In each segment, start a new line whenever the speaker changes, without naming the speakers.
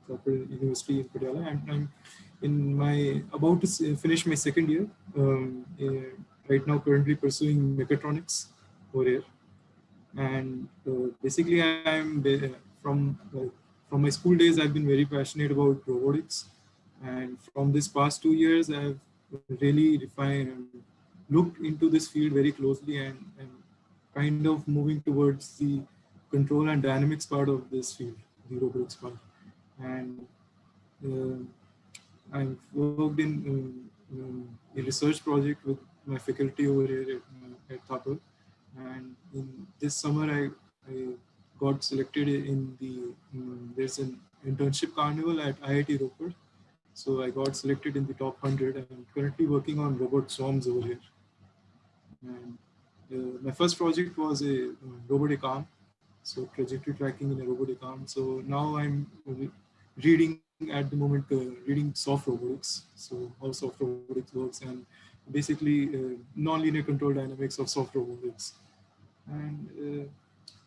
Corporate University in Patiala, and I'm in my about to finish my second year. Right now, currently pursuing mechatronics over here, and basically from my school days, I've been very passionate about robotics, and from this past 2 years, I've really refined, looked into this field very closely, and kind of moving towards the control and dynamics part of this field, the robotics part, and uh, I've worked in a research project with my faculty over here at Thapar. And in this summer, I got selected in there's an internship carnival at IIT Ropar. So I got selected in the top 100 and currently working on robot swarms over here. And my first project was a robotic arm, so trajectory tracking in a robotic arm. So now I'm reading at the moment, reading soft robotics, so how soft robotics works, and basically non-linear control dynamics of soft robotics. And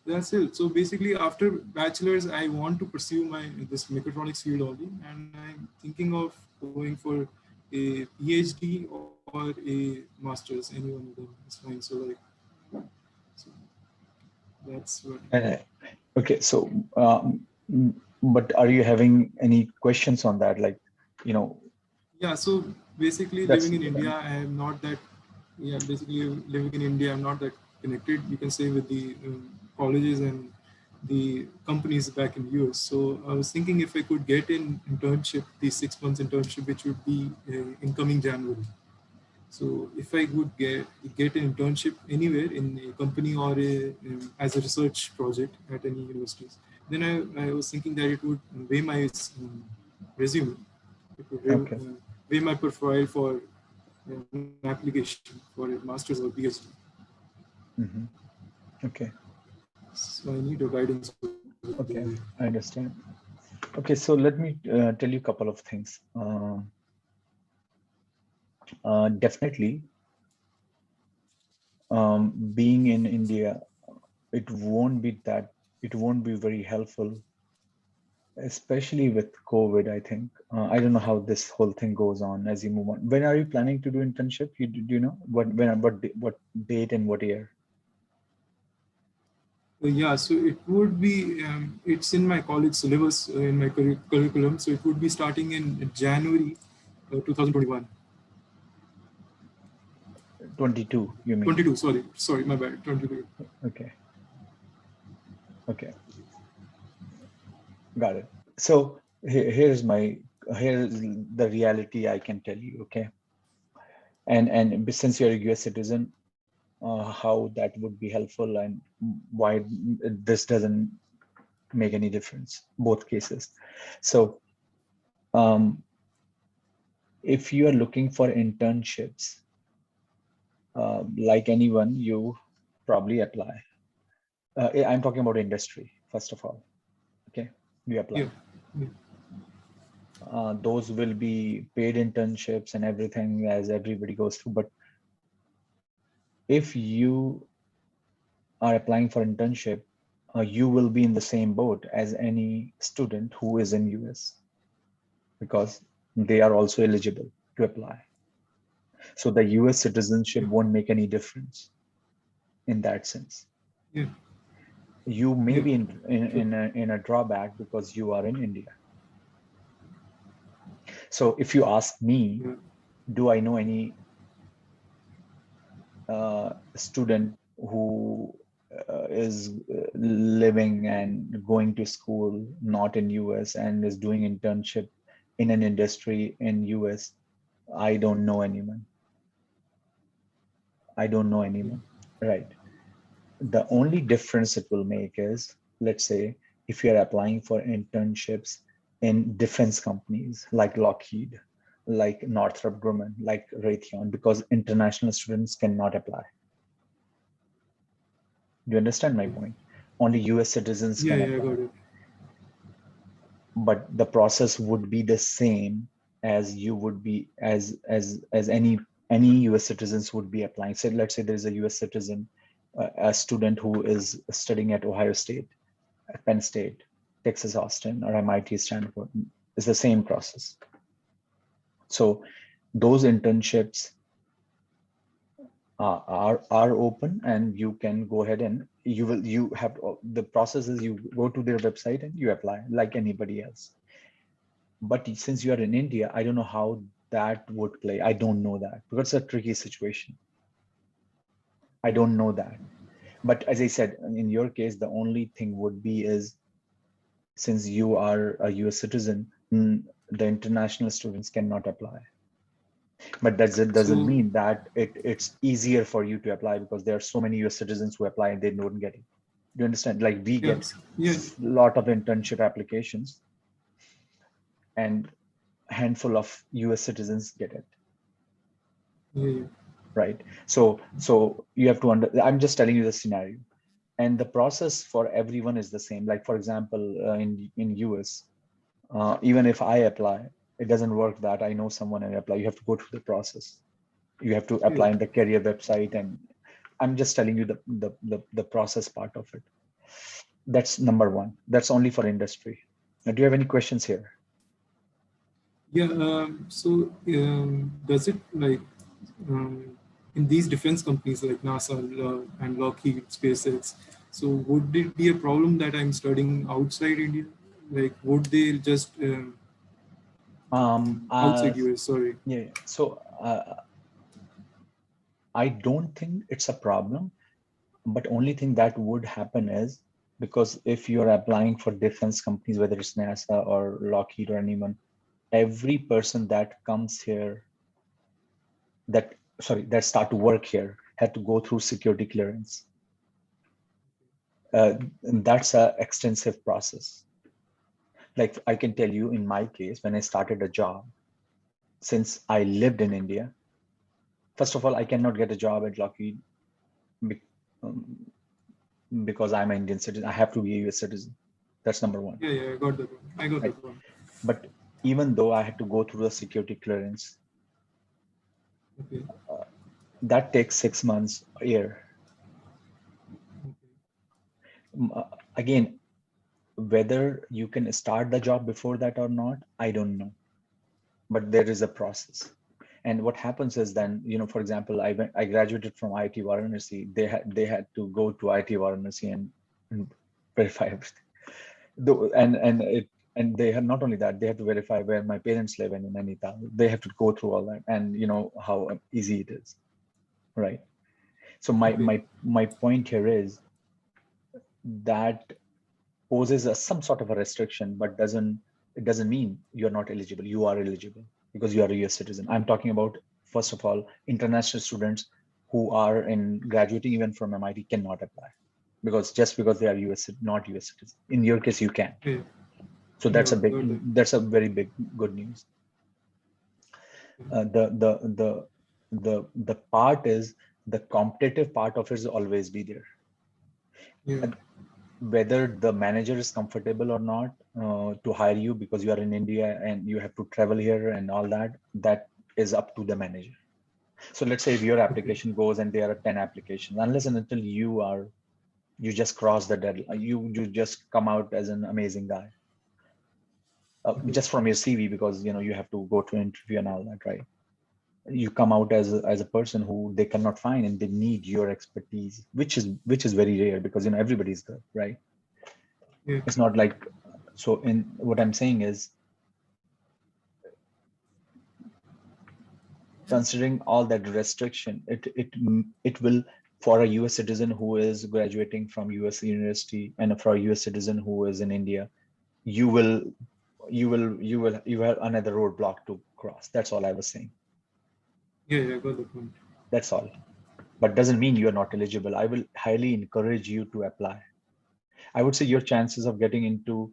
that's it. So basically, after bachelor's, I want to pursue this mechatronics field only, and I'm thinking of going for a PhD or a master's. Any one of them is fine. So so that's what.
Okay, so but are you having any questions on that? Like, you know,
Yeah. So basically,
that's
living in India, I am not that. Yeah, basically living in India, I'm not that connected. You can say with the colleges and the companies back in US. So I was thinking if I could get an internship, the 6 months internship, which would be in coming January. So if I would get an internship anywhere in a company or as a research project at any universities, then I was thinking that it would weigh my resume. It would
okay.
weigh my profile for an application for a master's or PhD.
Mm-hmm. Okay.
So I need your guidance over there.
Okay, I understand. Okay, so let me tell you a couple of things. Definitely, being in India, it won't be very helpful, especially with COVID, I think. I don't know how this whole thing goes on as you move on. When are you planning to do internship? Do you know what date and what year?
Yeah, so it would be, it's in my college syllabus, in my curriculum. So it would be starting in January 2021.
22, you mean?
22, sorry, my bad, 22.
Okay. Okay. Got it. So here's the reality I can tell you, okay? And since you're a US citizen, how that would be helpful and why this doesn't make any difference, both cases. So if you are looking for internships, like anyone, you probably apply. I'm talking about industry, first of all, okay? You
Yeah.
apply.
Yeah.
Those will be paid internships and everything as everybody goes through. But if you are applying for internship, you will be in the same boat as any student who is in US because they are also eligible to apply. So the US citizenship
Yeah.
won't make any difference in that sense.
Yeah.
You may
Yeah.
be
True.
in a drawback because you are in India. So if you ask me,
Yeah.
do I know any student who is living and going to school not in US and is doing internship in an industry in US? I don't know anyone. I don't know anyone. Right. The only difference it will make is, let's say, if you're applying for internships in defense companies like Lockheed, like Northrop Grumman, like Raytheon, because international students cannot apply. Do you understand my point? Only US citizens
Yeah.
can
Yeah. I got
apply.
it.
But the process would be the same as you would be as any US citizens would be applying. So let's say there's a US citizen, a student who is studying at Ohio State, at Penn State, Texas Austin or MIT Stanford. It's the same process. So those internships are open, and you can go ahead and you have the process is you go to their website and you apply like anybody else. But since you are in India, I don't know how that would play. I don't know that because it's a tricky situation. I don't know that. But as I said, in your case, the only thing would be is since you are a US citizen, the international students cannot apply. But doesn't
So
mean that it's easier for you to apply because there are so many US citizens who apply and they don't get it. You understand? Like we get
yes, yeah,
a lot of internship applications and a handful of US citizens get it.
yeah, yeah.
Right. So you have to I'm just telling you the scenario. And the process for everyone is the same. Like for example, in US, even if I apply, it doesn't work that I know someone and apply. You have to go through the process. You have to
Yeah.
apply in the career website, and I'm just telling you the process part of it. That's number one. That's only for industry. Now, do you have any questions here?
Yeah. So does it like in these defense companies like NASA and Lockheed, SpaceX? So would it be a problem that I'm studying outside India? Like, would they just
Um, uh,
outside US? Sorry.
yeah. So I don't think it's a problem, but only thing that would happen is because if you're applying for defense companies, whether it's NASA or Lockheed or anyone, every person that comes here that start to work here had to go through security clearance. And that's a extensive process. Like I can tell you in my case, when I started a job, since I lived in India, first of all, I cannot get a job at Lockheed um, because I'm an Indian citizen. I have to be a US citizen. That's number one.
Yeah, yeah, I got that one. I got
Right.
that one.
But even though I had to go through the security clearance,
Okay.
uh, that takes 6 months, a year. Again, whether you can start the job before that or not, I don't know. But there is a process. And what happens is then, for example, I graduated from IIT Varanasi. They had to go to IIT Varanasi and verify everything. And they have not only that, they have to verify where my parents live in Nainital. They have to go through all that, and you know how easy it is, right? So my
Okay.
my point here is that poses some sort of a restriction, but it doesn't mean you're not eligible. You are eligible because you are a US citizen. I'm talking about, first of all, international students who are in graduating even from MIT cannot apply because they are not US citizens. In your case, you can.
Yeah.
So
Yeah. Got that.
that's a very big good news. The part is the competitive part of it is always be there.
Yeah.
And whether the manager is comfortable or not to hire you because you are in India and you have to travel here and all that, that is up to the manager. So let's say if your
Okay.
application goes and there are 10 applications, unless and until you just cross the deadline, you just come out as an amazing guy,
Okay.
just from your CV, because you have to go to an interview and all that, right? You come out as a person who they cannot find and they need your expertise, which is very rare because everybody's good, right?
Yeah.
It's not like, so in what I'm saying is, considering all that restriction, it will, for a US citizen who is graduating from US university and for a US citizen who is in India, you will you have another roadblock to cross. That's all I was saying.
Yeah. Yeah. I got the point.
That's all. But doesn't mean you're not eligible. I will highly encourage you to apply. I would say your chances of getting into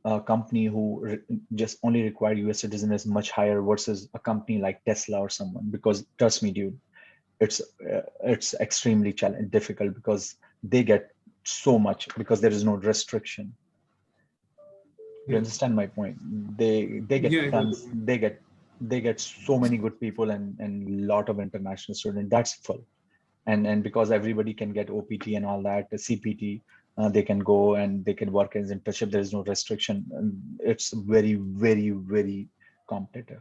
a company who just only require US citizen is much higher versus a company like Tesla or someone. Because trust me, dude, it's extremely difficult because they get so much because there is no restriction. You
Yeah.
understand my point? They
Yeah.
get
I got the
tons.
point.
They get so many good people and lot of international students. That's full. And because everybody can get OPT and all that, the CPT, They can go and they can work as internship. There is no restriction. And it's very, very, very competitive.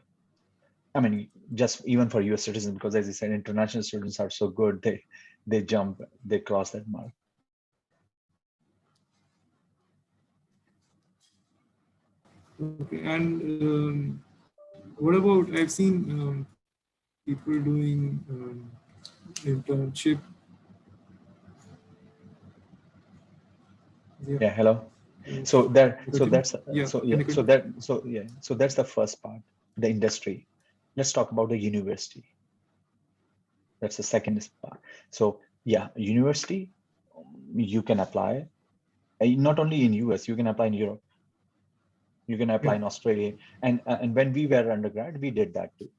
I mean, just even for US citizens, because as I said, international students are so good, they jump, they cross that mark.
Okay, and what about, I've seen people doing internship. Yeah,
Yeah, hello. So
continue.
that, so that's,
Yeah, can
so
you
yeah,
continue?
so that, so yeah, so that's the first part, the industry. Let's talk about the university. That's the second part. So yeah, university, you can apply. Not only in US, you can apply in Europe, you can
Yeah,
apply in Australia. And when we were undergrad, we did that too,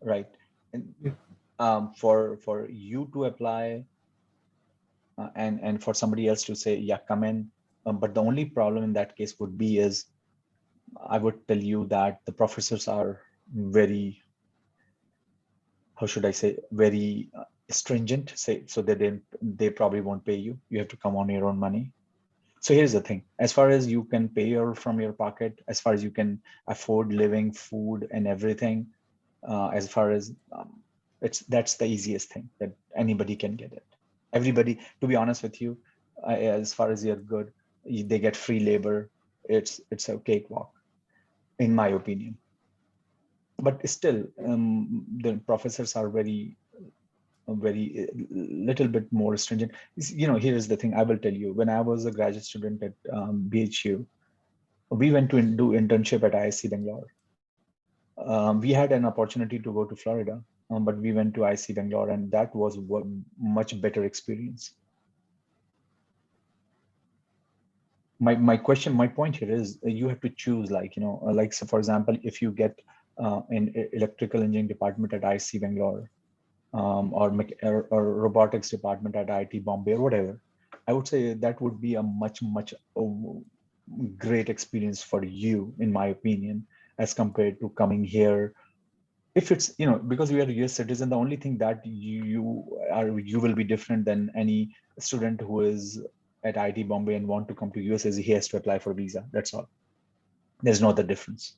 right? And
yeah,
for you to apply and for somebody else to say, yeah, come in. But the only problem in that case would be is I would tell you that the professors are very, how should I say, very stringent. Say, so they probably won't pay you. You have to come on your own money. So here's the thing: as far as you can pay from your pocket, as far as you can afford living, food, and everything, as far as that's the easiest thing that anybody can get it. Everybody, to be honest with you, as far as you're good, they get free labor. It's a cakewalk, in my opinion. But still, the professors are very little bit more stringent. Here is the thing I will tell you. When I was a graduate student at BHU, we went to do internship at ISC Bangalore. We had an opportunity to go to Florida, but we went to IC Bangalore, and that was a much better experience. My point here is you have to choose, like so for example, if you get an electrical engineering department at IC Bangalore, or robotics department at IIT Bombay or whatever, I would say that would be a much great experience for you, in my opinion, as compared to coming here. If it's, because we are a US citizen, the only thing that you will be different than any student who is at IIT Bombay and want to come to US is he has to apply for a visa. That's all. There's no other difference.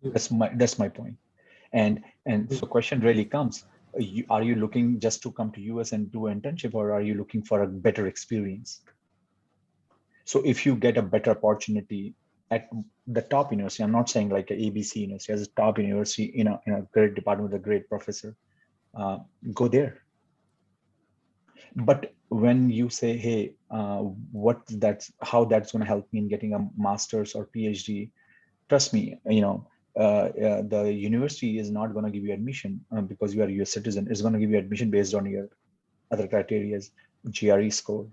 yeah,
That's my point. And
yeah.
so question really comes, are you looking just to come to US and do an internship, or are you looking for a better experience? So if you get a better opportunity at the top university, I'm not saying like a ABC university, as a top university in a great department with a great professor, go there. But when you say, hey, how that's going to help me in getting a master's or PhD, trust me, the university is not going to give you admission because you are a US citizen. It's going to give you admission based on your other criteria, GRE score,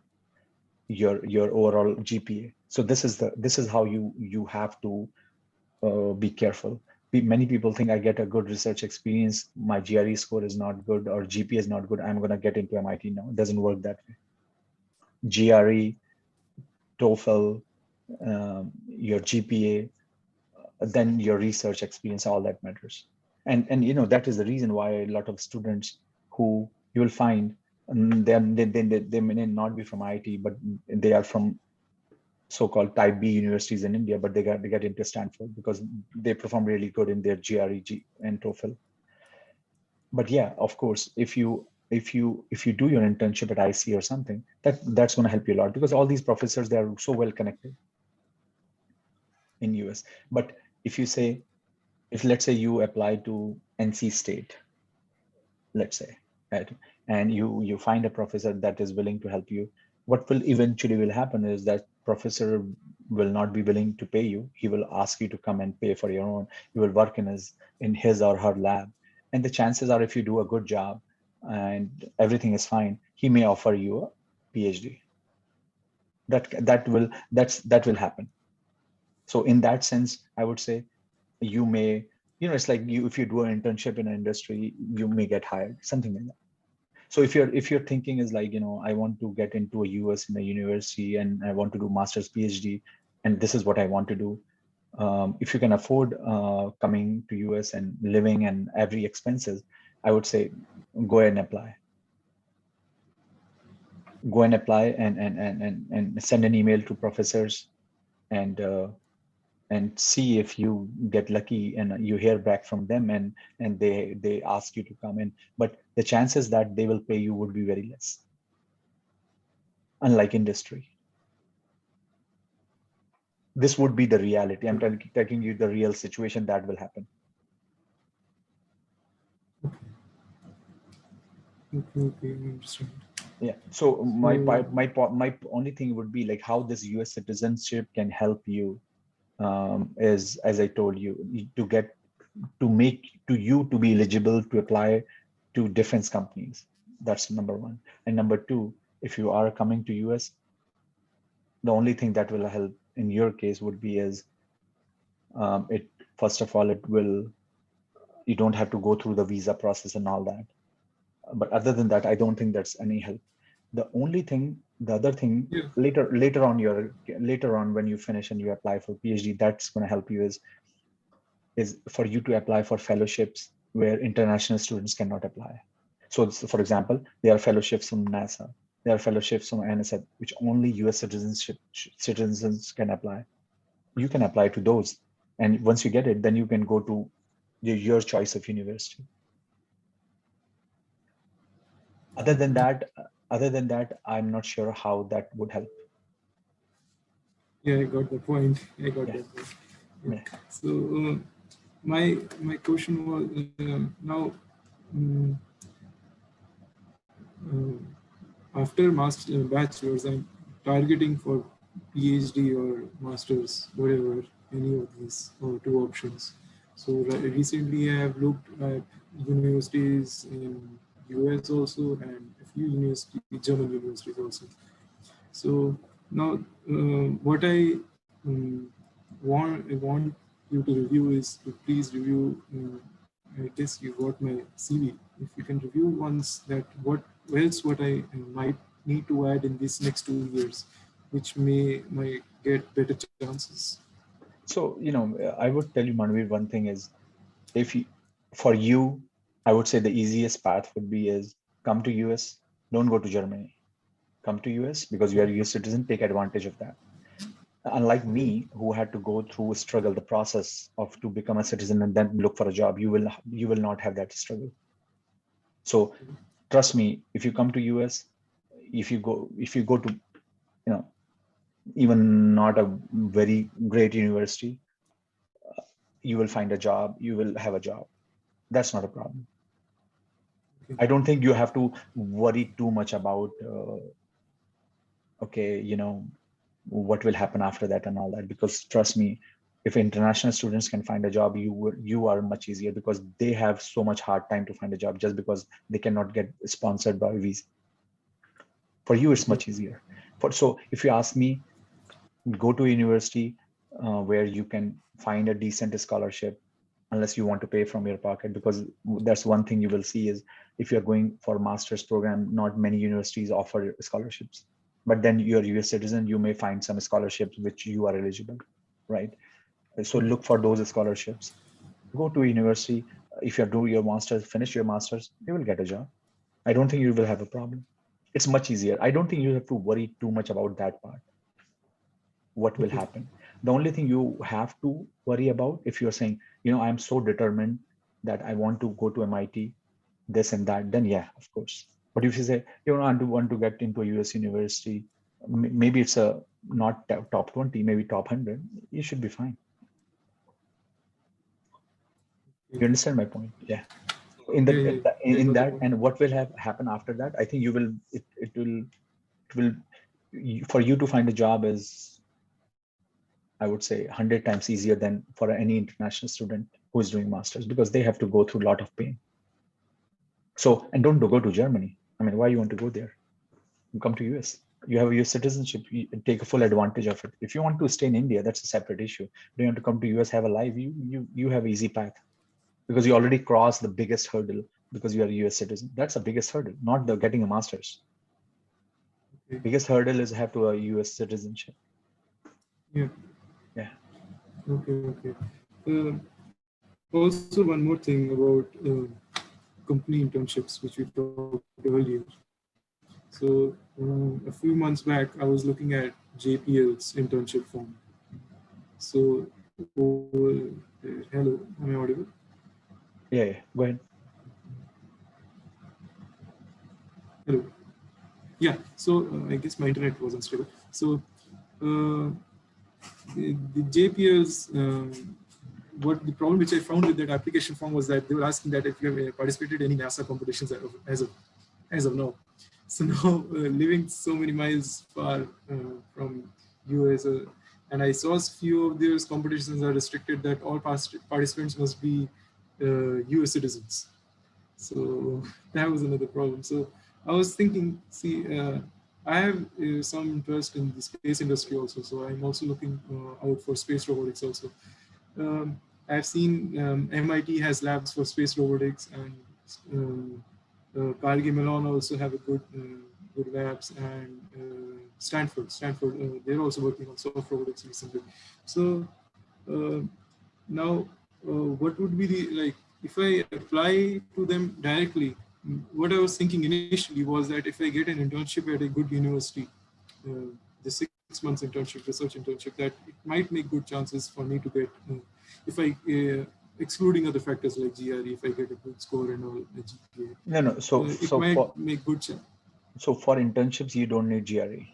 your overall GPA. So this is how you have to be careful. Many people think I get a good research experience, my GRE score is not good or GPA is not good, I'm going to get into MIT. No, it doesn't work that way. GRE, TOEFL, your GPA, then your research experience, all that matters. And that is the reason why a lot of students who you will find, they may not be from IT, but they are from so-called type B universities in India, but they get into Stanford because they perform really good in their GRE and TOEFL. But yeah, of course, if you do your internship at IC or something, that's going to help you a lot, because all these professors, they are so well connected in US. But if you say, if let's say you apply to NC State, let's say, right, and you find a professor that is willing to help you, what will eventually will happen is that professor will not be willing to pay you. He will ask you to come and pay for your own. You will work in his or her lab, and the chances are, if you do a good job and everything is fine, he may offer you a PhD. That will happen. So in that sense, I would say you may, it's like if you do an internship in an industry, you may get hired, something like that. So if your thinking is like, I want to get into a US in a university and I want to do master's PhD, and this is what I want to do, if you can afford coming to US and living and every expenses, I would say go ahead and apply. go and apply and send an email to professors and see if you get lucky and you hear back from them and they ask you to come in. But the chances that they will pay you would be very less, unlike industry. This would be the reality. I'm telling you the real situation that will happen.
Okay, I understand.
Yeah. So
So
my only thing would be like how this US citizenship can help you is, as I told you, to get to make to you to be eligible to apply to defense companies. That's number one. And number two, if you are coming to US, the only thing that will help in your case would be is it first of all, it will, you don't have to go through the visa process and all that. But other than that, I don't think that's any help. The other thing
yeah,
later on when you finish and you apply for PhD, that's going to help you is for you to apply for fellowships where international students cannot apply. So, for example, there are fellowships from NASA, there are fellowships from NSF, which only US citizens can apply. You can apply to those, and once you get it, then you can go to your choice of university. Other than
okay.
that, I'm not sure how that would help.
Yeah, I got the point. I got
Yeah,
that point. Yeah.
yeah.
So my question was now um, after master bachelor's, I'm targeting for PhD or masters, whatever, any of these or two options. So recently, I have looked at universities in US also and a few universities, German universities also. So now, what I want you to review is to please review. I guess you got my CV. If you can review once that what I might need to add in these next 2 years, which might get better chances.
So, I would tell you, Manvir, one thing is, if you, for you, I would say the easiest path would be is come to US, don't go to Germany. Come to US because you are a US citizen, take advantage of that. Unlike me, who had to go through struggle the process of to become a citizen and then look for a job, you will not have that struggle. So trust me, if you come to US, if you go to, even not a very great university, you will find a job, you will have a job. That's not a problem. I don't think you have to worry too much about okay, what will happen after that and all that, because trust me, if international students can find a job, you are much easier, because they have so much hard time to find a job just because they cannot get sponsored by visa. For you, it's much easier. So if you ask me, go to a university where you can find a decent scholarship, unless you want to pay from your pocket, because that's one thing you will see is, if you're going for a master's program, not many universities offer scholarships, but then you're a US citizen, you may find some scholarships which you are eligible, right? So look for those scholarships, go to a university. If you're doing your master's, finish your master's, you will get a job. I don't think you will have a problem. It's much easier. I don't think you have to worry too much about that part, what will
Okay.
happen. The only thing you have to worry about, if you're saying, I'm so determined that I want to go to MIT, this and that, then yeah, of course. But if you say you want to get into a US university, maybe it's a not top 20, maybe top 100, you should be fine. You understand my point? Yeah. In
Yeah,
that,
yeah, I
in
got the
that,
point.
and what will have happen after that? I think it will for you to find a job is, I would say, 100 times easier than for any international student who is doing masters, because they have to go through a lot of pain. So, and don't go to Germany. I mean, why you want to go there? You come to US. You have your citizenship. You take a full advantage of it. If you want to stay in India, that's a separate issue. But you want to come to US, have a life. You have easy path, because you already crossed the biggest hurdle, because you are a US citizen. That's the biggest hurdle, not the getting a master's.
Okay.
Biggest hurdle is have to a US citizenship.
Yeah.
Yeah.
Okay. Okay. Also, one more thing about company internships, which we talked earlier. So a few months back, I was looking at JPL's internship form. So, hello, am I audible?
Yeah, go ahead.
Hello. Yeah. So I guess my internet was unstable. So uh, the JPL's what the problem which I found with that application form was that they were asking that if you have participated in any NASA competitions as of now. So now living so many miles far from US, and I saw a few of those competitions are restricted that all participants must be US citizens. So that was another problem. So I was thinking, see, I have some interest in the space industry also. So I'm also looking out for space robotics also. I've seen MIT has labs for space robotics, and Carnegie Mellon also have a good labs, and Stanford, they're also working on soft robotics recently. So uh, now, what would be the like if I apply to them directly? What I was thinking initially was that if I get an internship at a good university, the 6 months internship, research internship, that it might make good chances for me to get, if I, excluding other factors like GRE, if I get a good score and all, the GPA,
No, no. So
it
so
might
for
make good chance.
so for internships, you don't need GRE.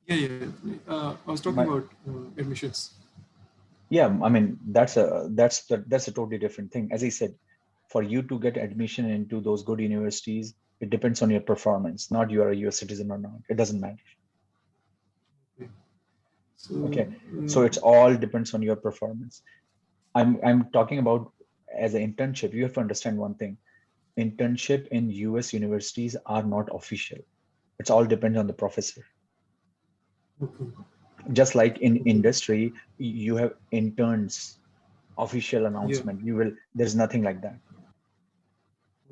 Yeah, yeah. I was talking
My,
about admissions.
yeah, I mean that's a totally different thing. As I said, for you to get admission into those good universities, it depends on your performance, not you are a US citizen or not. It doesn't matter.
Okay. So,
Okay. So it's all depends on your performance. I'm talking about as an internship, you have to understand one thing. Internship in US universities are not official. It's all depends on the professor.
okay,
Just like in
okay,
industry, you have interns, official
yeah,
announcement. There's nothing like that.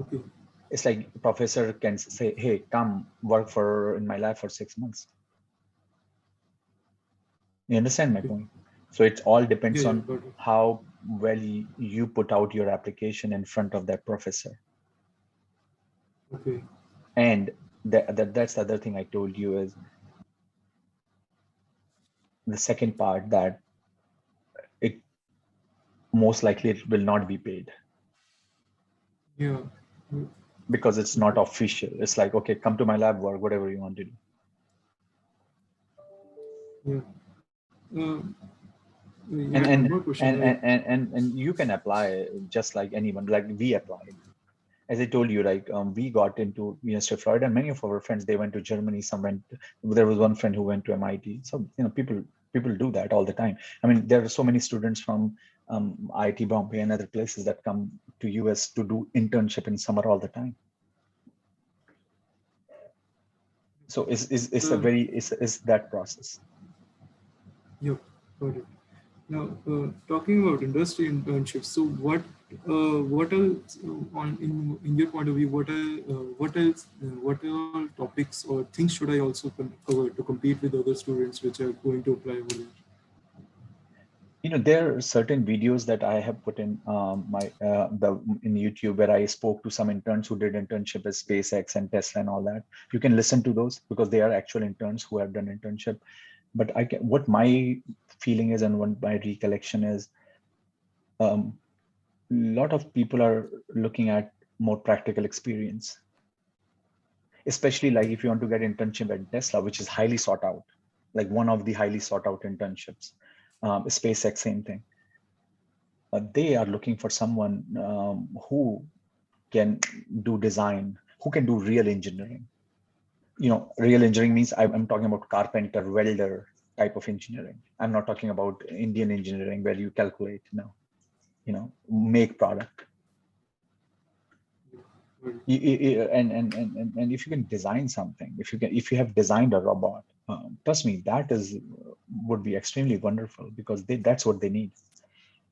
okay,
It's like professor can say, hey, come work for in my lab for 6 months. You understand my
okay.
point? So it all
Yeah,
depends
yeah,
on
got it.
how well you put out your application in front of that professor.
Okay,
And that's the other thing I told you is the second part, that it most likely it will not be paid
yeah, mm,
because it's not
okay,
official. It's like, okay, come to my lab, work whatever you want to do.
yeah. Yeah,
And
one more
and
question.
and and and, and, and you can apply just like anyone, like we applied. As I told you, like we got into University of Florida, and many of our friends, they went to Germany. Some went. There was one friend who went to MIT. So people do that all the time. I mean, there are so many students from IIT Bombay and other places that come to US to do internship in summer all the time. So it's a
Uh,
very it's that process.
yeah, got it. Now, talking about industry internships, so what else in your point of view? What else? What all topics or things should I also cover to compete with other students which are going to apply over there?
There are certain videos that I have put in my the in YouTube where I spoke to some interns who did internship at SpaceX and Tesla and all that. You can listen to those because they are actual interns who have done internship. But what my feeling is and what my recollection is, a lot of people are looking at more practical experience, especially like if you want to get internship at Tesla, which is highly sought out, like one of the highly sought out internships. SpaceX, same thing. They are looking for someone who can do design, who can do real engineering. Real engineering means I'm talking about carpenter, welder type of engineering. I'm not talking about Indian engineering where you calculate, make product.
Right.
And if you can design something, if you have designed a robot, trust me, that is would be extremely wonderful because that's what they need.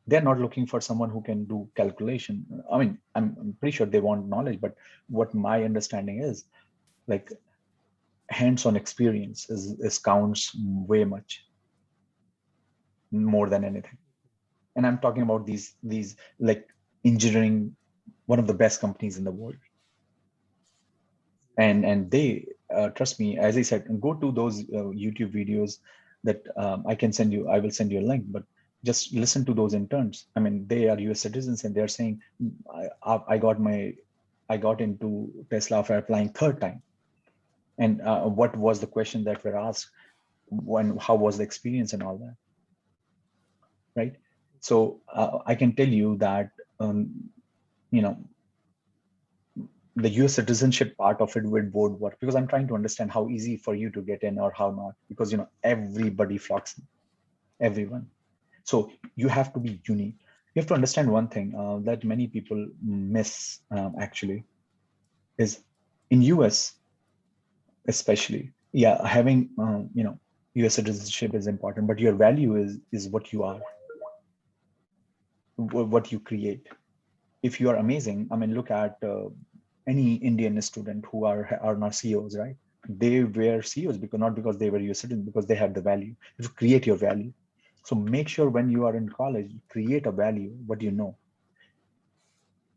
They're not looking for someone who can do calculation. I mean, I'm pretty sure they want knowledge, but what my understanding is, like, hands-on experience is counts way much more than anything. And I'm talking about these like engineering, one of the best companies in the world. and they trust me, as I said, go to those YouTube videos that I can send you. I will send you a link, but just listen to those interns. I mean, they are US citizens, and they're saying, I got into Tesla after applying third time. And what was the question that were asked, when, how was the experience and all that, right? So I can tell you that you know, the US citizenship part of it would work, because I'm trying to understand how easy for you to get in or how not, because everybody flocks in, everyone. So you have to be unique. You have to understand one thing that many people miss, actually, is in US especially, yeah, having US citizenship is important, but your value is what you are, what you create. If you are amazing, I mean, look at any Indian student who are now CEOs, right? They were CEOs because not because they were US citizens, because they had the value. You create your value. So make sure when you are in college, create a value, what you know.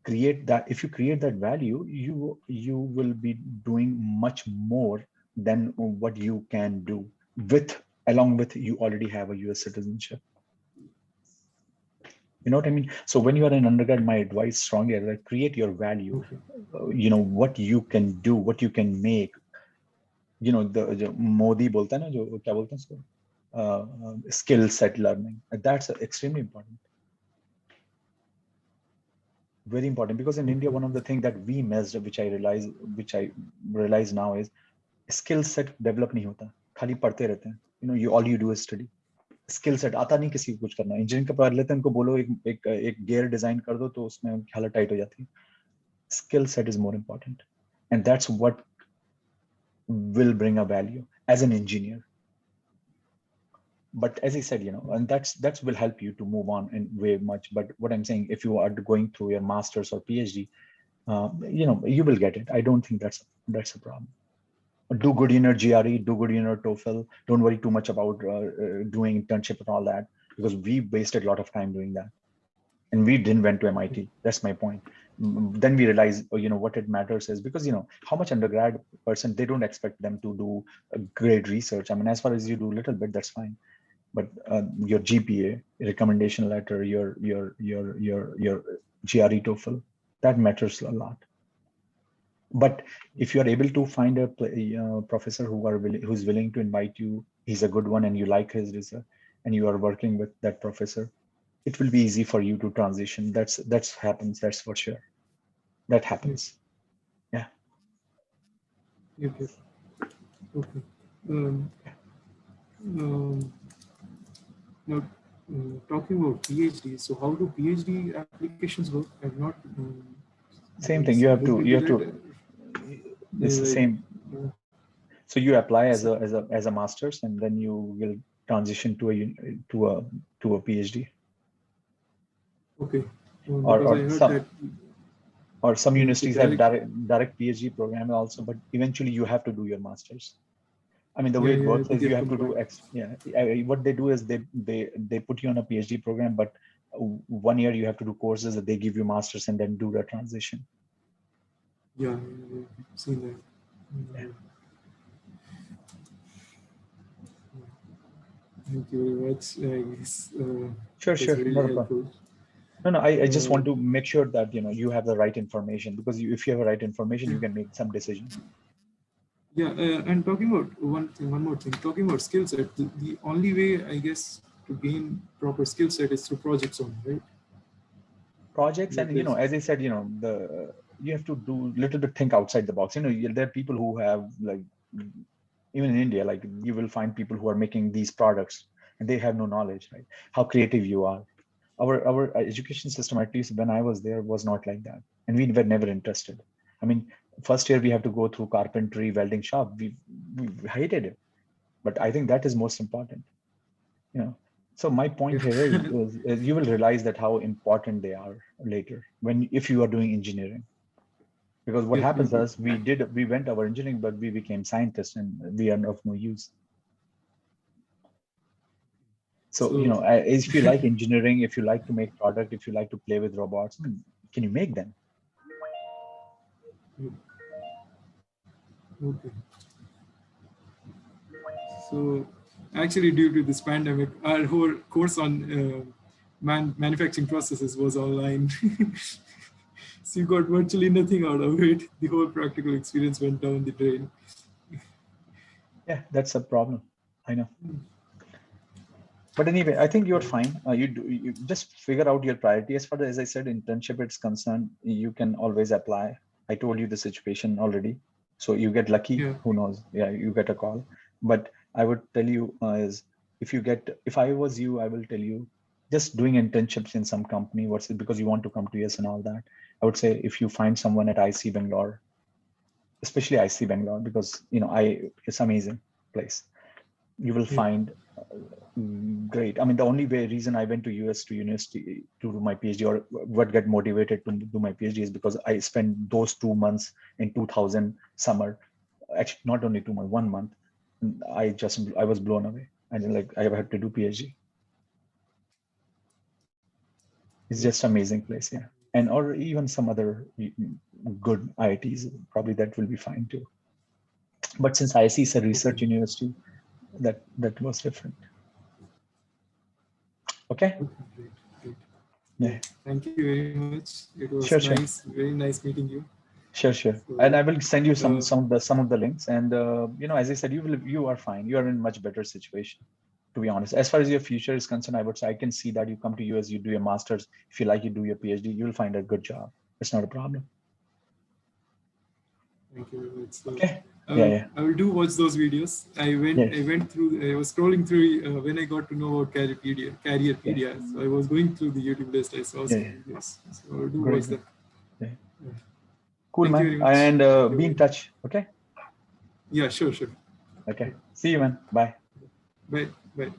Create that. If you create that value, you will be doing much more than what you can do along with you already have a US citizenship. You know what I mean? So when you are in undergrad, my advice strongly is like create your value.
Okay.
What you can do, what you can make. The Modi बोलता है ना, जो क्या बोलते हैं उसको, skill set learning. That's extremely important. Very important, because in India,
Okay.
one of the things that we missed, which I realize now, is skill set develop नहीं होता, खाली पढ़ते रहते हैं. You all you do is study. Skill set आता नहीं किसी को कुछ करना. इंजीनियरिंग का पढ़ लेते हैं, उनको बोलो एक गियर डिजाइन कर दो तो उसमें हालत टाइट हो जाती है. Skill set is more important, and that's what will bring a value as an engineer. But as I said, and that's will help you to move on in way much. But what I'm saying, if you are going through your master's or PhD, you will get it. I don't think that's a problem. Do good in your GRE, do good in your TOEFL. Don't worry too much about doing internship and all that, because we wasted a lot of time doing that, and we didn't went to MIT. That's my point. Then we realized, what it matters is, because how much undergrad person, they don't expect them to do great research. I mean, as far as you do a little bit, that's fine. But your GPA, recommendation letter, your GRE TOEFL, that matters a lot. But if you are able to find a professor who's willing to invite you, he's a good one, and you like his research, and you are working with that professor, it will be easy for you to transition. That's happens. That's for sure. That happens. Yeah.
Okay. Okay. Um, now, talking about PhD, so how do PhD applications work? I've not.
Same thing. You have to. It's the
Like,
same. So you apply as a master's, and then you will transition to a PhD.
Okay.
Or some universities have
direct
direct PhD program also, but eventually you have to do your master's. I mean, the way it works is you have to do what they do is they put you on a PhD program, but 1 year you have to do courses that they give you masters and then do the transition.
Yeah, seen that.
Yeah.
Thank you very much. I guess
Sure,
really
not a problem. No, I just want to make sure that you have the right information, because if you have the right information, you can make some decision.
Yeah, and talking about one more thing. Talking about skill set, the only way, I guess, to gain proper skill set is through projects only, right?
Projects, and as I said, you have to do little bit think outside the box. There are people who have, like, even in India, like, you will find people who are making these products and they have no knowledge, right? How creative you are. Our education system, at least when I was there, was not like that, and we were never interested. I mean, first year we have to go through carpentry, welding shop. We hated it, but I think that is most important. So my point here is you will realize that how important they are later if you are doing engineering. Because what happens is we went our engineering, but we became scientists and we are of no use. So, if you like engineering, if you like to make product, if you like to play with robots, can you make them?
Okay. So actually, due to this pandemic, our whole course on manufacturing processes was online. So you got virtually nothing out of it. The whole practical experience went down the drain.
Yeah, that's a problem. I know. But anyway, I think you're fine. You just figure out your priority. As far as I said, internship it's concerned, you can always apply. I told you the situation already. So you get lucky,
Yeah.
who knows? Yeah, you get a call. But I would tell you is if I was you, I will tell you just doing internships in some company. What's it? Because you want to come to US and all that. I would say if you find someone at IC Bangalore, especially IC Bangalore, because it's amazing place. You will
Yeah.
find great. I mean, the only reason I went to US to university to do my PhD, or what get motivated to do my PhD, is because I spent those 2 months in 2000 summer. Actually, not only 2 months, 1 month. I was blown away. And like I had to do PhD. It's just amazing place, yeah. And or even some other good IITs, probably that will be fine too. But since IC is a research
Okay.
university, that was different. Okay.
Okay. Great. Great.
Yeah.
Thank you very much. It was
Sure. Sure.
nice, very nice meeting you.
Sure. And
So,
I will send you
uh,
some of the links. And as I said, you are fine. You are in much better situation, to be honest. As far as your future is concerned, I would say I can see that you come to US, you do your masters. If you like, you do your PhD, you'll find a good job. It's not a problem.
thank you very much. So,
Okay. Yeah.
I will do watch those videos.
Yes.
I went through. I was scrolling through when I got to know about
Yeah.
Careerpedia. So I was going through the YouTube list. I saw some
Yeah.
videos. So I'll do watch
Great.
them.
Yeah.
Yeah.
Cool,
Thank you
man.
very much.
And
Thank you
be in
very
touch. Okay.
Yeah, sure.
Okay. See you, man. Bye.
Bye. Bye.